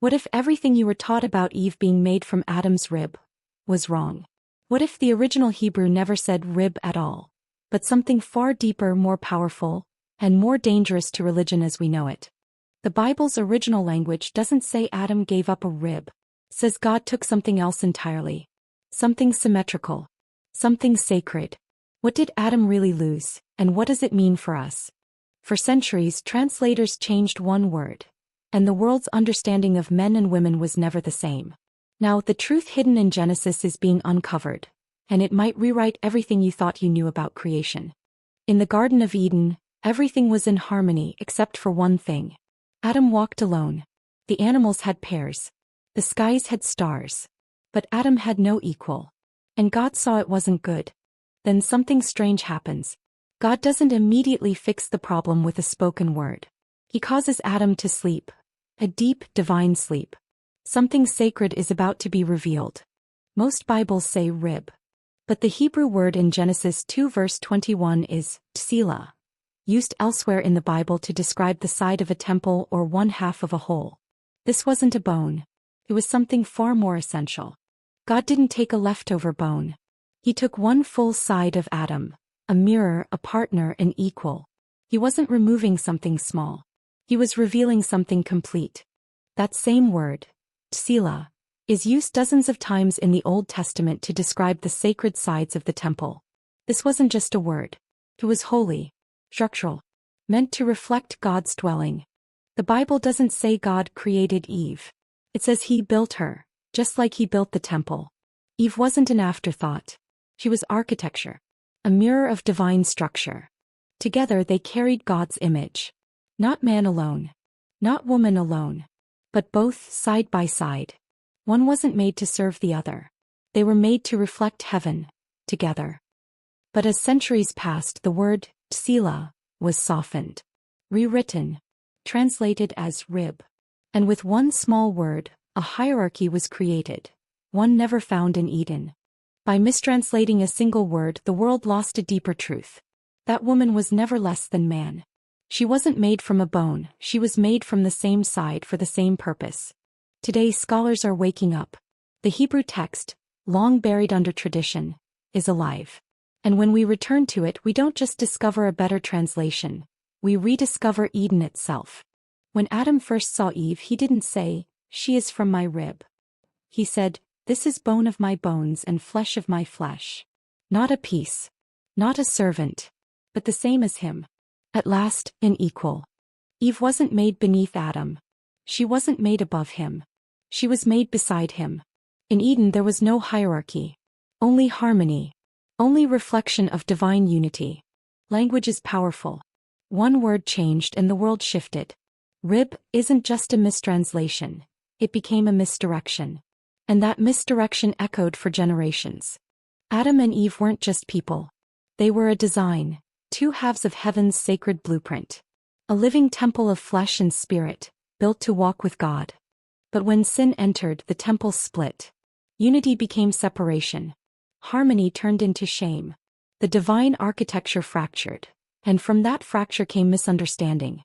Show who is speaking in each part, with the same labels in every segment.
Speaker 1: What if everything you were taught about Eve being made from Adam's rib was wrong? What if the original Hebrew never said rib at all, but something far deeper, more powerful, and more dangerous to religion as we know it? The Bible's original language doesn't say Adam gave up a rib. It says God took something else entirely. Something symmetrical. Something sacred. What did Adam really lose, and what does it mean for us? For centuries, translators changed one word, and the world's understanding of men and women was never the same. Now, the truth hidden in Genesis is being uncovered, and it might rewrite everything you thought you knew about creation. In the Garden of Eden, everything was in harmony except for one thing. Adam walked alone. The animals had pairs. The skies had stars. But Adam had no equal. And God saw it wasn't good. Then something strange happens. God doesn't immediately fix the problem with a spoken word. He causes Adam to sleep. A deep, divine sleep. Something sacred is about to be revealed. Most Bibles say rib. But the Hebrew word in Genesis 2 verse 21 is Tsela, used elsewhere in the Bible to describe the side of a temple or one half of a whole. This wasn't a bone. It was something far more essential. God didn't take a leftover bone. He took one full side of Adam, a mirror, a partner, an equal. He wasn't removing something small. He was revealing something complete. That same word, Tsela, is used dozens of times in the Old Testament to describe the sacred sides of the temple. This wasn't just a word. It was holy, structural, meant to reflect God's dwelling. The Bible doesn't say God created Eve. It says He built her, just like He built the temple. Eve wasn't an afterthought. She was architecture, a mirror of divine structure. Together they carried God's image. Not man alone, not woman alone, but both side by side. One wasn't made to serve the other. They were made to reflect heaven, together. But as centuries passed, the word Tsela was softened, rewritten, translated as rib. And with one small word, a hierarchy was created, one never found in Eden. By mistranslating a single word, the world lost a deeper truth. That woman was never less than man. She wasn't made from a bone, she was made from the same side for the same purpose. Today scholars are waking up. The Hebrew text, long buried under tradition, is alive. And when we return to it, we don't just discover a better translation, we rediscover Eden itself. When Adam first saw Eve, he didn't say, "She is from my rib." He said, "This is bone of my bones and flesh of my flesh." Not a piece. Not a servant. But the same as him. At last, an equal. Eve wasn't made beneath Adam. She wasn't made above him. She was made beside him. In Eden there was no hierarchy. Only harmony. Only reflection of divine unity. Language is powerful. One word changed and the world shifted. Rib isn't just a mistranslation. It became a misdirection. And that misdirection echoed for generations. Adam and Eve weren't just people. They were a design, two halves of heaven's sacred blueprint. A living temple of flesh and spirit, built to walk with God. But when sin entered, the temple split. Unity became separation. Harmony turned into shame. The divine architecture fractured. And from that fracture came misunderstanding.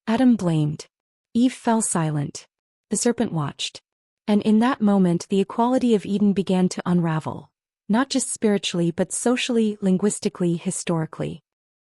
Speaker 1: Adam blamed. Eve fell silent. The serpent watched. And in that moment the equality of Eden began to unravel. Not just spiritually but socially, linguistically, historically.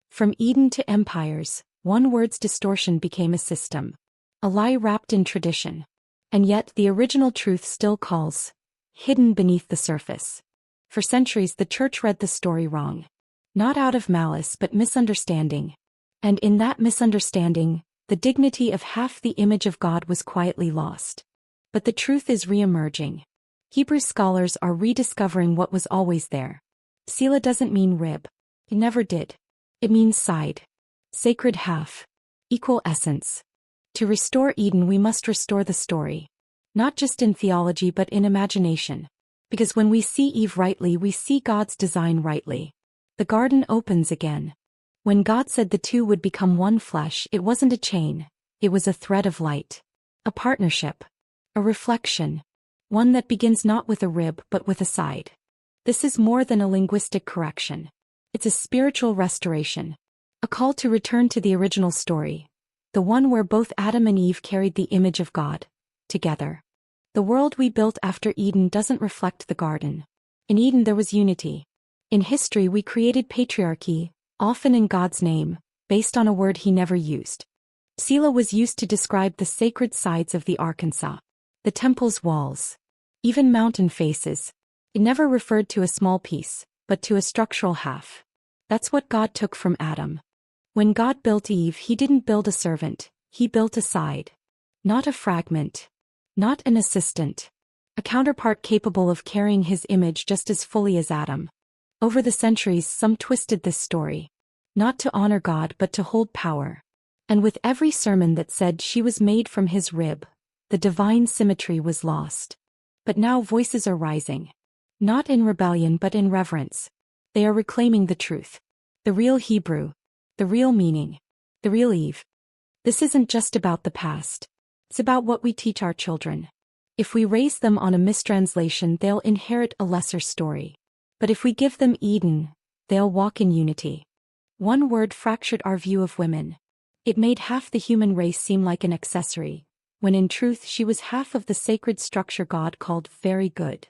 Speaker 1: From Eden to empires, one word's distortion became a system. A lie wrapped in tradition. And yet the original truth still calls, hidden beneath the surface. For centuries the church read the story wrong. Not out of malice but misunderstanding. And in that misunderstanding, the dignity of half the image of God was quietly lost. But the truth is re-emerging. Hebrew scholars are rediscovering what was always there. Tsela doesn't mean rib. It never did. It means side. Sacred half. Equal essence. To restore Eden we must restore the story. Not just in theology but in imagination. Because when we see Eve rightly we see God's design rightly. The garden opens again. When God said the two would become one flesh, it wasn't a chain, it was a thread of light. A partnership. A reflection. One that begins not with a rib but with a side. This is more than a linguistic correction. It's a spiritual restoration. A call to return to the original story. The one where both Adam and Eve carried the image of God. together. The world we built after Eden doesn't reflect the garden. In Eden there was unity. In history we created patriarchy, often in God's name, based on a word he never used. Tsela was used to describe the sacred sides of the Arkansas, the temple's walls, even mountain faces. It never referred to a small piece, but to a structural half. That's what God took from Adam. When God built Eve, he didn't build a servant, he built a side. Not a fragment. Not an assistant. A counterpart capable of carrying his image just as fully as Adam. Over the centuries, some twisted this story. Not to honor God but to hold power. And with every sermon that said she was made from his rib, the divine symmetry was lost. But now voices are rising. Not in rebellion but in reverence. They are reclaiming the truth. The real Hebrew. The real meaning. The real Eve. This isn't just about the past. It's about what we teach our children. If we raise them on a mistranslation, they'll inherit a lesser story. But if we give them Eden, they'll walk in unity. One word fractured our view of women. It made half the human race seem like an accessory, when in truth she was half of the sacred structure God called very good.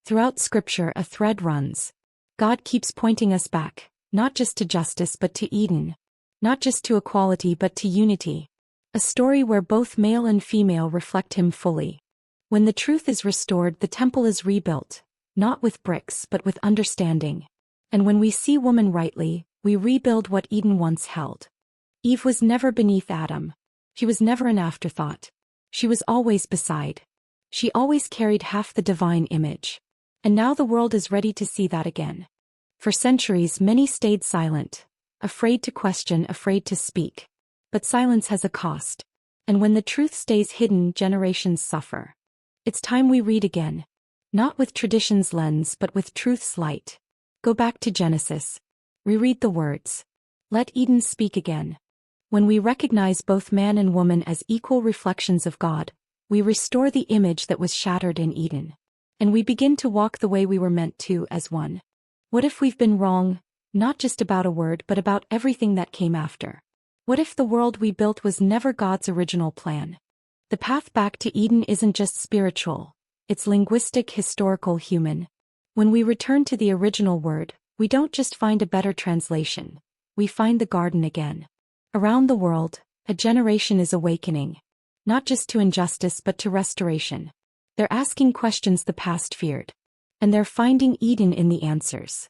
Speaker 1: Throughout Scripture a thread runs. God keeps pointing us back, not just to justice but to Eden. Not just to equality but to unity. A story where both male and female reflect him fully. When the truth is restored, the temple is rebuilt, not with bricks but with understanding. And when we see woman rightly, we rebuild what Eden once held. Eve was never beneath Adam. She was never an afterthought. She was always beside. She always carried half the divine image. And now the world is ready to see that again. For centuries many stayed silent, afraid to question, afraid to speak. But silence has a cost. And when the truth stays hidden, generations suffer. It's time we read again. Not with tradition's lens but with truth's light. Go back to Genesis. Reread the words. Let Eden speak again. When we recognize both man and woman as equal reflections of God, we restore the image that was shattered in Eden. And we begin to walk the way we were meant to as one. What if we've been wrong, not just about a word but about everything that came after? What if the world we built was never God's original plan? The path back to Eden isn't just spiritual, it's linguistic, historical, human. When we return to the original word, we don't just find a better translation, we find the garden again. Around the world, a generation is awakening. Not just to injustice but to restoration. They're asking questions the past feared. And they're finding Eden in the answers.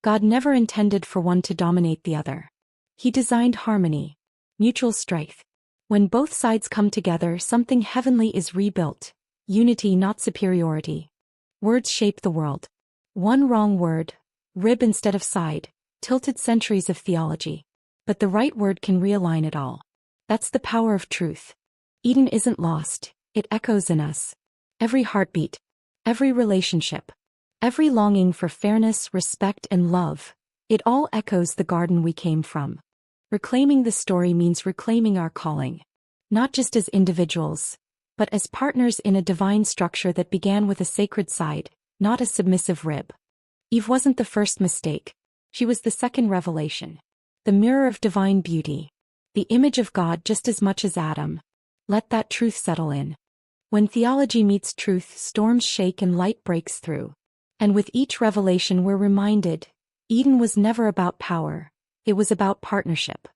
Speaker 1: God never intended for one to dominate the other. He designed harmony. Mutual strength. When both sides come together, something heavenly is rebuilt. Unity, not superiority. Words shape the world. One wrong word, rib instead of side, tilted centuries of theology. But the right word can realign it all. That's the power of truth. Eden isn't lost, it echoes in us. Every heartbeat, every relationship, every longing for fairness, respect, and love, it all echoes the garden we came from. Reclaiming the story means reclaiming our calling. Not just as individuals, but as partners in a divine structure that began with a sacred side, not a submissive rib. Eve wasn't the first mistake. She was the second revelation. The mirror of divine beauty. The image of God just as much as Adam. Let that truth settle in. When theology meets truth, storms shake and light breaks through. And with each revelation we're reminded, Eden was never about power. It was about partnership.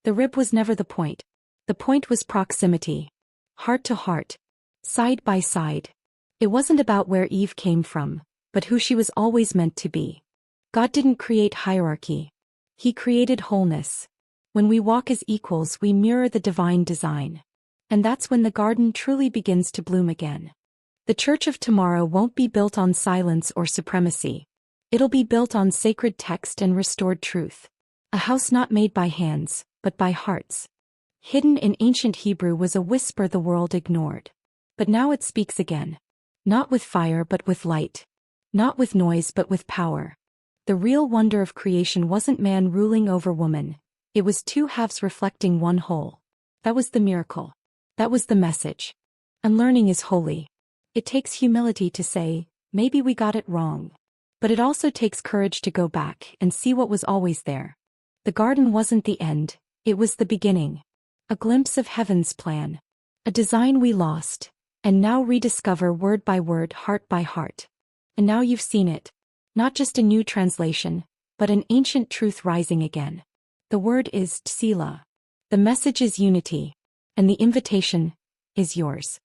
Speaker 1: The rib was never the point. The point was proximity. Heart to heart. Side by side. It wasn't about where Eve came from, but who she was always meant to be. God didn't create hierarchy. He created wholeness. When we walk as equals, we mirror the divine design. And that's when the garden truly begins to bloom again. The church of tomorrow won't be built on silence or supremacy. It'll be built on sacred text and restored truth. A house not made by hands, but by hearts. Hidden in ancient Hebrew was a whisper the world ignored. But now it speaks again. Not with fire but with light. Not with noise but with power. The real wonder of creation wasn't man ruling over woman. It was two halves reflecting one whole. That was the miracle. That was the message. Unlearning is holy. It takes humility to say, maybe we got it wrong. But it also takes courage to go back and see what was always there. The garden wasn't the end, it was the beginning. A glimpse of heaven's plan. A design we lost, And now rediscover word by word, heart by heart. And now you've seen it. Not just a new translation, but an ancient truth rising again. The word is Tsela. The message is unity. And the invitation is yours.